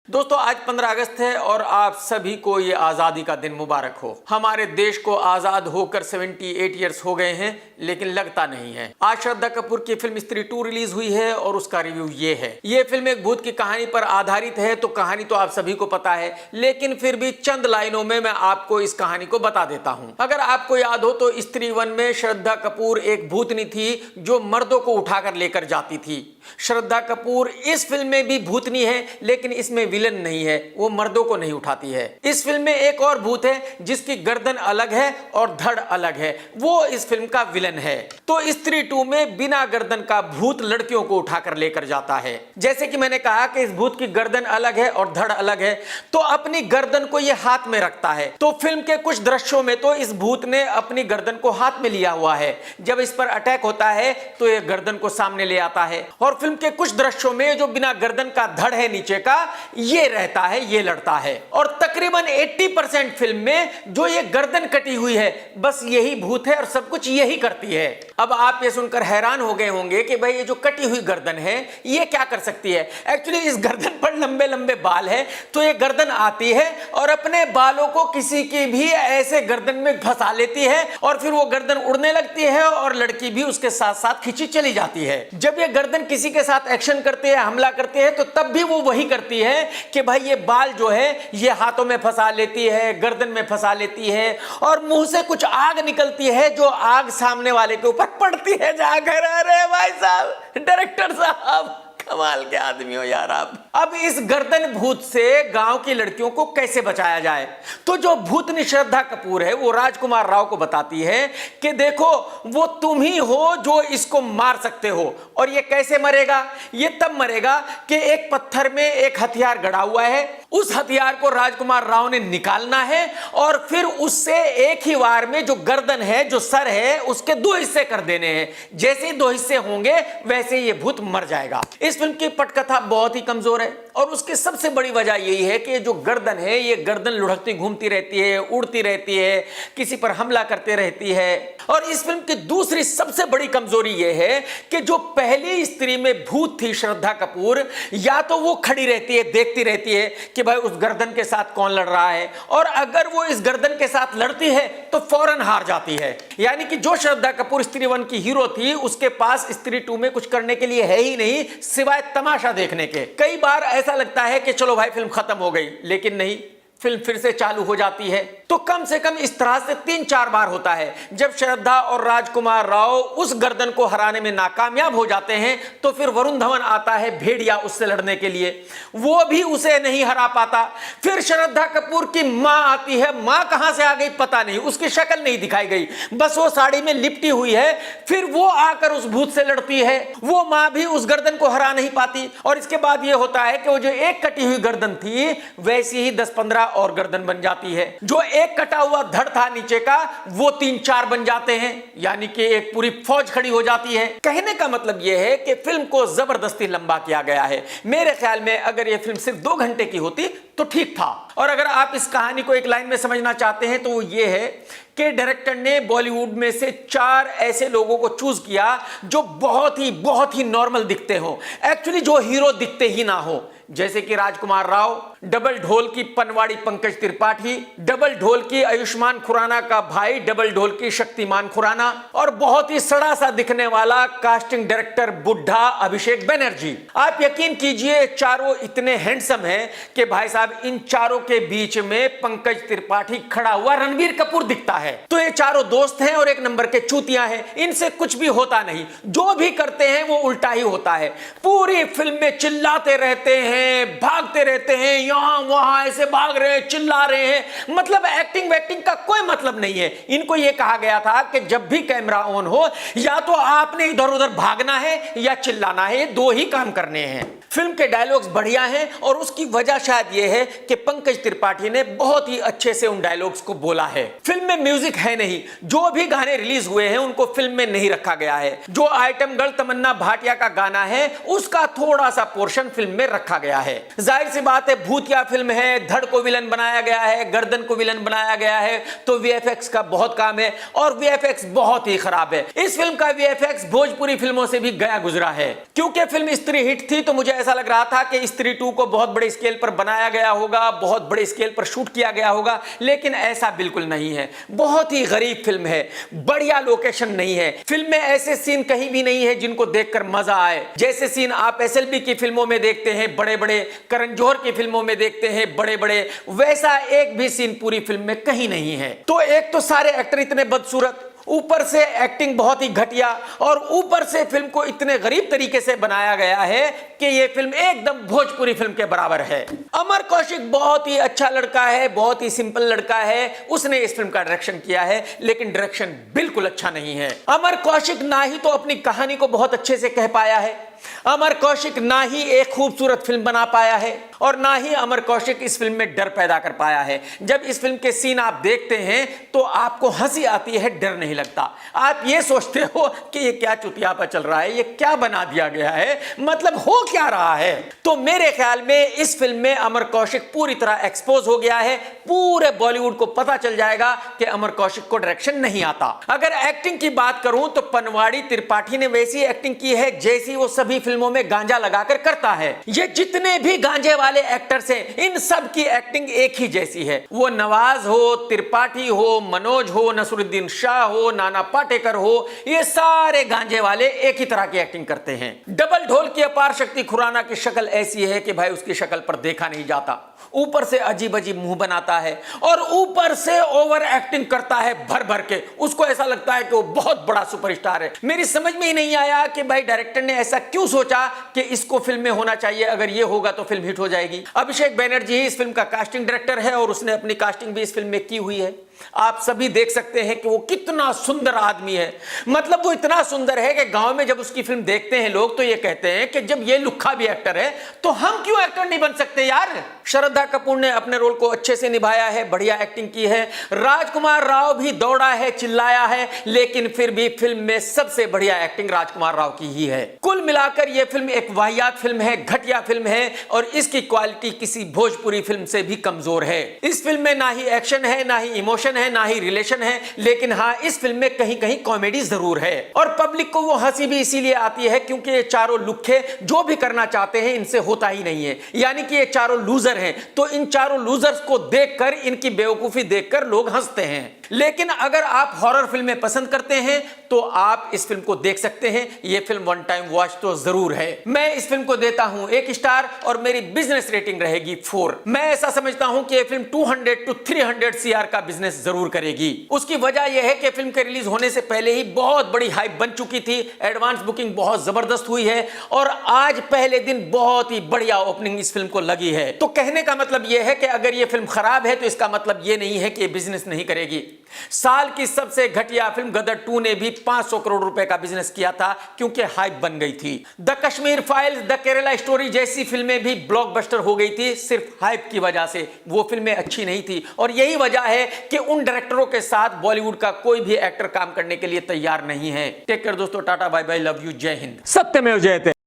दोस्तों आज 15 अगस्त है और आप सभी को ये आज़ादी का दिन मुबारक हो। हमारे देश को आज़ाद होकर 78 ईयर्स हो गए हैं, लेकिन लगता नहीं है। आज श्रद्धा कपूर की फिल्म स्त्री 2 रिलीज हुई है और उसका रिव्यू ये है। ये फिल्म एक भूत की कहानी पर आधारित है, तो कहानी तो आप सभी को पता है, लेकिन फिर भी चंद लाइनों में मैं आपको इस कहानी को बता देता हूँ। अगर आपको याद हो तो स्त्री 1 में श्रद्धा कपूर एक भूतनी थी जो मर्दों को उठाकर लेकर जाती थी। श्रद्धा कपूर इस फिल्म में भी भूतनी है, लेकिन इसमें विलन नहीं है, वो मर्दों को नहीं उठाती है। इस फिल्म में एक और भूत है जिसकी गर्दन अलग है और धड़ अलग है, वो इस फिल्म का विलन है। तो स्त्री 2 में बिना गर्दन का भूत लड़कियों को उठाकर लेकर जाता है। जैसे कि मैंने कहा कि इस भूत की गर्दन अलग है और धड़ अलग है, तो अपनी गर्दन को ये हाथ में रखता है। तो फिल्म के कुछ दृश्यों में तो इस भूत ने अपनी गर्दन को हाथ में लिया हुआ है। जब इस पर अटैक होता है तो ये गर्दन को सामने ले आता है। और फिल्म के कुछ दृश्यों में जो बिना गर्दन का धड़ है नीचे का, ये रहता है, ये लड़ता है। और तकरीबन 80% फिल्म में जो ये गर्दन कटी हुई है, बस यही भूत है और सब कुछ यही करती है। अब आप ये सुनकर हैरान हो गए होंगे कि भाई ये जो कटी हुई गर्दन है ये क्या कर सकती है। एक्चुअली इस गर्दन पर लंबे लंबे बाल है, तो ये गर्दन आती है और अपने बालों को किसी की भी ऐसे गर्दन में फंसा लेती है और फिर वो गर्दन उड़ने लगती है और लड़की भी उसके साथ साथ खींची चली जाती है। जब ये गर्दन किसी के साथ एक्शन करते हैं, हमला करते हैं, तो तब भी वो वही करती है कि भाई ये बाल जो है ये हाथों में फंसा लेती है, गर्दन में फंसा लेती है और मुंह से कुछ आग निकलती है जो आग सामने वाले के ऊपर पड़ती है जाकर। अरे भाई साहब, डायरेक्टर साहब, कमाल के आदमी हो यार आप। अब इस गर्दन भूत से गांव की लड़कियों को कैसे बचाया जाए, तो जो भूतनी श्रद्धा कपूर है वो राजकुमार राव को बताती है कि देखो वो तुम ही हो जो इसको मार सकते हो। और ये कैसे मरेगा? ये तब मरेगा कि एक पत्थर में एक हथियार गड़ा हुआ है, उस हथियार को राजकुमार राव ने निकालना है और फिर उससे एक ही वार में जो गर्दन है, जो सर है, उसके 2 हिस्से कर देने हैं। जैसे ही 2 हिस्से होंगे वैसे ये भूत मर जाएगा। इस फिल्म की पटकथा बहुत ही कमजोर है और उसकी सबसे बड़ी वजह यही है कि जो गर्दन है ये गर्दन लुढ़कती घूमती रहती है, उड़ती रहती है, किसी पर हमला करते रहती है। और इस फिल्म की दूसरी सबसे बड़ी कमजोरी यह है कि जो पहली स्त्री में भूत थी श्रद्धा कपूर, या तो वो खड़ी रहती है, देखती रहती है कि भाई उस गर्दन के साथ कौन लड़ रहा है, और अगर वो इस गर्दन के साथ लड़ती है तो फौरन हार जाती है। यानी कि जो श्रद्धा कपूर स्त्री 1 की हीरो थी, उसके पास स्त्री 2 में कुछ करने के लिए है ही नहीं सिवाय तमाशा देखने के। कई बार ऐसा लगता है कि चलो भाई फिल्म खत्म हो गई, लेकिन नहीं, फिल्म फिर से चालू हो जाती है। तो कम से कम इस तरह से 3-4 बार होता है। जब श्रद्धा और राजकुमार राव उस गर्दन को हराने में नाकामयाब हो जाते हैं तो फिर वरुण धवन आता है भेड़िया उससे लड़ने के लिए, वो भी उसे नहीं हरा पाता। फिर श्रद्धा कपूर की मां आती है, मां कहां से आ गई पता नहीं, उसकी शक्ल नहीं दिखाई गई, बस वो साड़ी में लिपटी हुई है। फिर वो आकर उस भूत से लड़ती है, वो मां भी उस गर्दन को हरा नहीं पाती। और इसके बाद ये होता है कि वो जो एक कटी हुई गर्दन थी वैसी ही 10-15 और गर्दन बन जाती है। जो एक कटा हुआ धड़ था नीचे का, वो 3-4 बन जाते हैं, यानी कि एक पूरी फौज खड़ी हो जाती है। कहने का मतलब यह है कि फिल्म को जबरदस्ती लंबा किया गया है। मेरे ख्याल में अगर यह फिल्म सिर्फ 2 घंटे की होती तो ठीक था। और अगर आप इस कहानी को एक लाइन में समझना चाहते हैं तो वो ये है कि डायरेक्टर ने बॉलीवुड में से 4 ऐसे लोगों को चूज किया जो बहुत ही नॉर्मल दिखते हो, एक्चुअली जो हीरो दिखते ही ना हो। जैसे कि राजकुमार राव, डबल ढोल की पनवाड़ी पंकज त्रिपाठी, डबल ढोल की आयुष्मान खुराना का भाई डबल ढोल की शक्तिमान खुराना, और बहुत ही सड़ा सा दिखने वाला कास्टिंग डायरेक्टर बुढ़ा अभिषेक बनर्जी। आप यकीन कीजिए चारों इतने हैंडसम हैं कि भाई साहब इन चारों के बीच में पंकज त्रिपाठी खड़ा हुआ रणबीर कपूर दिखता है। तो ये चारों दोस्त हैं और एक नंबर के चूतियां हैं, इनसे कुछ भी होता नहीं, जो भी करते हैं वो उल्टा ही होता है। पूरी फिल्म में चिल्लाते रहते हैं, भागते रहते हैं, यहां वहां ऐसे भाग रहे हैं, चिल्ला रहे हैं, मतलब एक्टिंग वैक्टिंग का कोई मतलब नहीं है। इनको यह कहा गया था कि जब भी कैमरा ऑन हो या तो आपने इधर उधर भागना है या चिल्लाना है, ये 2 ही काम करने हैं। फिल्म के डायलॉग्स बढ़िया हैं और उसकी वजह शायद यह है कि पंकज त्रिपाठी ने बहुत ही अच्छे से उन डायलॉग्स को बोला है। फिल्म में म्यूजिक है नहीं, जो भी गाने रिलीज हुए हैं उनको फिल्म में नहीं रखा गया है। जो आइटम गर्ल तमन्ना भाटिया का गाना है उसका थोड़ा सा पोर्शन फिल्म में रखा गया गया है। जाहिर सी बात है, भूतिया फिल्म है, धड़ को विलन बनाया गया है, गर्दन को विलन बनाया गया है, तो वीएफएक्स का बहुत काम है और वीएफएक्स बहुत ही खराब है। इस फिल्म का वीएफएक्स भोजपुरी फिल्मों से भी गया गुजरा है। क्योंकि फिल्म स्त्री हिट थी तो मुझे ऐसा लग रहा था कि स्त्री 2 को बहुत बड़े स्केल पर बनाया गया होगा, बहुत बड़े स्केल पर शूट किया गया होगा, लेकिन ऐसा बिल्कुल नहीं है। बहुत ही गरीब फिल्म है, बढ़िया लोकेशन नहीं है, फिल्म में ऐसे सीन कहीं भी नहीं है जिनको देखकर मजा आए, जैसे सीन आप एसएलबी की फिल्मों में देखते हैं, बड़े बड़े करण जौहर की फिल्मों में देखते हैं बड़े बड़े, वैसा एक भी सीन पूरी फिल्म में कहीं नहीं है। तो एक तो सारे एक्टर इतने बदसूरत, ऊपर से एक्टिंग बहुत ही घटिया, और ऊपर से फिल्म को इतने गरीब तरीके से बनाया गया है कि यह फिल्म एकदम भोजपुरी फिल्म के बराबर है। अमर कौशिक बहुत ही अच्छा लड़का है, बहुत ही सिंपल लड़का है, उसने इस फिल्म का डायरेक्शन किया है, लेकिन डायरेक्शन बिल्कुल अच्छा नहीं है। अमर कौशिक ना ही तो अपनी कहानी को बहुत अच्छे से कह पाया है, अमर कौशिक ना ही एक खूबसूरत फिल्म बना पाया है, और ना ही अमर कौशिक इस फिल्म में डर पैदा कर पाया है। जब इस फिल्म के सीन आप देखते हैं तो आपको हंसी आती है, डर नहीं लगता। आप ये सोचते हो कि ये क्या चुतियापा चल रहा है, ये क्या बना दिया गया है, मतलब हो क्या रहा है। तो मेरे ख्याल में इस फिल्म में अमर कौशिक पूरी तरह एक्सपोज हो गया है। पूरे बॉलीवुड को पता चल जाएगा कि अमर कौशिक को डायरेक्शन नहीं आता। अगर एक्टिंग की बात करूं तो पनवाड़ी त्रिपाठी ने वैसी एक्टिंग की है जैसी वो सभी फिल्मों में गांजा लगाकर करता है। ये जितने भी गांजे वाले एक्टर्स हैं, इन सब की एक्टिंग एक ही जैसी है। वो नवाज हो, त्रिपाठी हो, मनोज हो, नसरुद्दीन शाह हो, नाना पाटेकर हो, ये सारे गांजे वाले एक ही तरह की एक्टिंग करते हैं। डबल ढोल की अपार शक्ति खुराना की शक्ल ऐसी है कि भाई उसकी शक्ल पर देखा नहीं जाता। ऊपर से अजीब अजीब मुंह बनाता है और ऊपर से ओवर एक्टिंग करता है भर भर के। उसको ऐसा लगता है कि वो बहुत बड़ा सुपरस्टार है। मेरी समझ में ही नहीं आया कि भाई डायरेक्टर ने ऐसा क्यों सोचा कि इसको फिल्म में होना चाहिए, अगर ये होगा तो फिल्म हिट हो जाएगी। अभिषेक बैनर्जी ही इस फिल्म का कास्टिंग डायरेक्टर है और उसने अपनी कास्टिंग भी इस फिल्म में की हुई है। आप सभी देख सकते हैं कि वो कितना सुंदर आदमी है। मतलब वो इतना सुंदर है कि गांव में जब उसकी फिल्म देखते हैं लोग तो ये कहते हैं कि जब ये लुक्खा भी एक्टर है तो हम क्यों एक्टर नहीं बन सकते यार। श्रद्धा कपूर ने अपने रोल को अच्छे से निभाया है, बढ़िया एक्टिंग की है। राजकुमार राव भी दौड़ा है, चिल्लाया है, लेकिन फिर भी फिल्म में सबसे बढ़िया एक्टिंग राजकुमार राव की ही है। कुल मिलाकर यह फिल्म एक वाहियात फिल्म है, घटिया फिल्म है और इसकी क्वालिटी किसी भोजपुरी फिल्म से भी कमजोर है। इस फिल्म में ना ही एक्शन है, ना ही इमोशन है, ना ही रिलेशन है, लेकिन हाँ इस फिल्म में कहीं कहीं कॉमेडी जरूर है। और पब्लिक को वो हंसी भी इसीलिए आती है क्योंकि ये चारों लुक्खे जो भी करना चाहते हैं इनसे होता ही नहीं है। यानी कि ये चारों लूजर हैं, तो इन चारों लूजर्स को देखकर, इनकी बेवकूफी देखकर लोग हंसते हैं। लेकिन अगर आप हॉरर फिल्में पसंद करते हैं तो आप इस फिल्म को देख सकते हैं। यह फिल्म वन टाइम वॉच तो जरूर है। मैं इस फिल्म को देता हूं 1 स्टार और मेरी बिजनेस रेटिंग रहेगी 4। मैं ऐसा समझता हूं कि यह फिल्म 200 to 300 CR का बिजनेस जरूर करेगी। उसकी वजह यह है कि फिल्म के रिलीज होने से पहले ही बहुत बड़ी हाइप बन चुकी थी, एडवांस बुकिंग बहुत जबरदस्त हुई है और आज पहले दिन बहुत ही बढ़िया ओपनिंग इस फिल्म को लगी है। तो कहने का मतलब यह है कि अगर यह फिल्म खराब है तो इसका मतलब यह नहीं है कि यह बिजनेस नहीं करेगी। साल की सबसे घटिया फिल्म गदर 2 ने भी 500 करोड़ रुपए का बिजनेस किया था क्योंकि हाइप बन गई थी। The Kashmir files, the Kerala story जैसी फिल्में भी ब्लॉकबस्टर हो गई थी सिर्फ हाइप की वजह से। वो फिल्में अच्छी नहीं थी और यही वजह है कि उन डायरेक्टरों के साथ बॉलीवुड का कोई भी एक्टर काम करने के लिए तैयार नहीं है। टेक केयर दोस्तों, tata bye bye, love you, जय हिंद, सत्यमेव जयते।